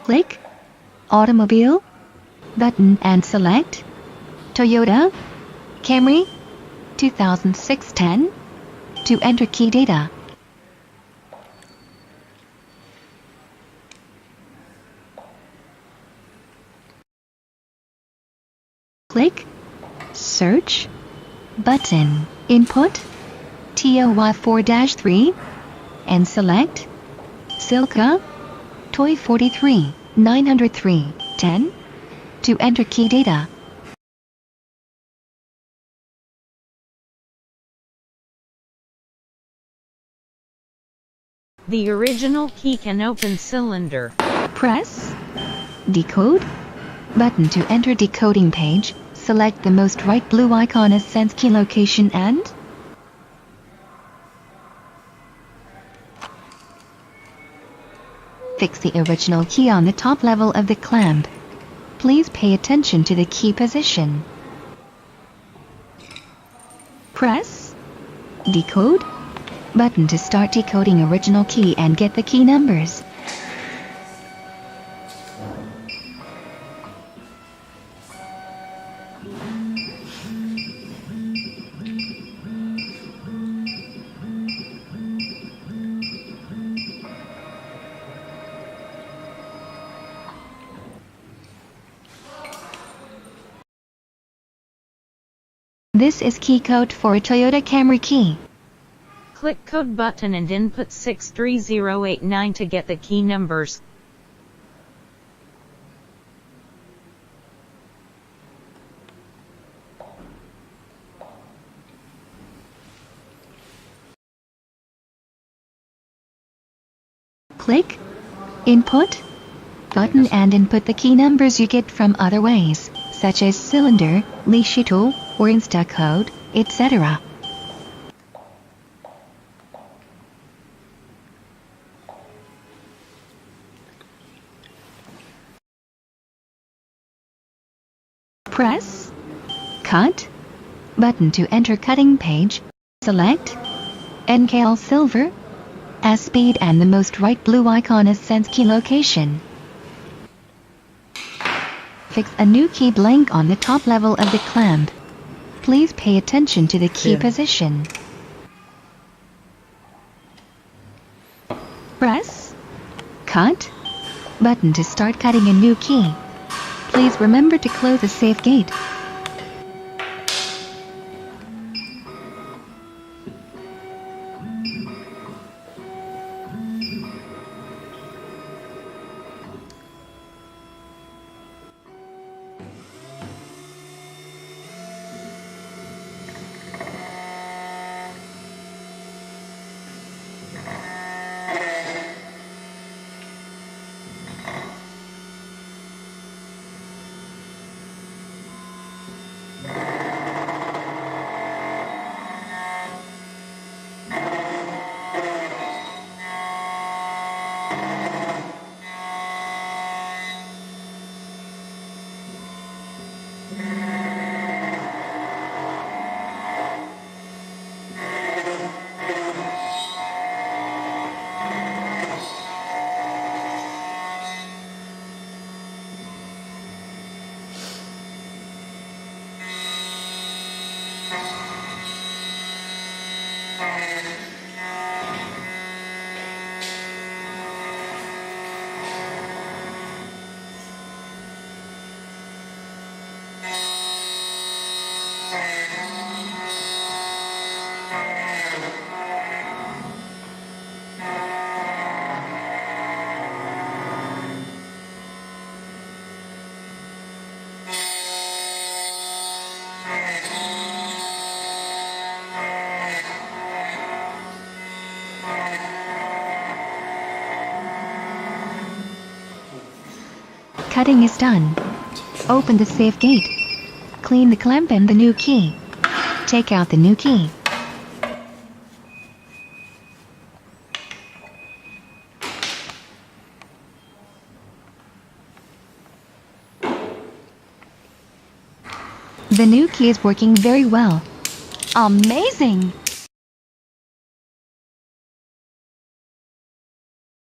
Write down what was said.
Click Automobile button and select Toyota Camry 2006-10 to enter key data. Click Search button, input TOY43 and select Silka Toy43 903-10 to enter key data. The original key can open cylinder. Press Decode button to enter decoding page. Select the most right blue icon as sense key location and fix the original key on the top level of the clamp. Please pay attention to the key position. Press Decode button to start decoding original key and get the key numbers. This is key code for a Toyota Camry key. Click code button and input 63089 to get the key numbers. Click Input button and input the key numbers you get from other ways, such as cylinder, Li-Shitu, or Insta code, etc. Press Cut button to enter cutting page. Select NKL Silver as speed and the most right blue icon as sense key location. Fix a new key blank on the top level of the clamp. Please pay attention to the key position. Press Cut button to start cutting a new key. Please remember to close the safe gate. Cutting is done. Open the safe gate. Clean the clamp and the new key. Take out the new key. The new key is working very well. Amazing!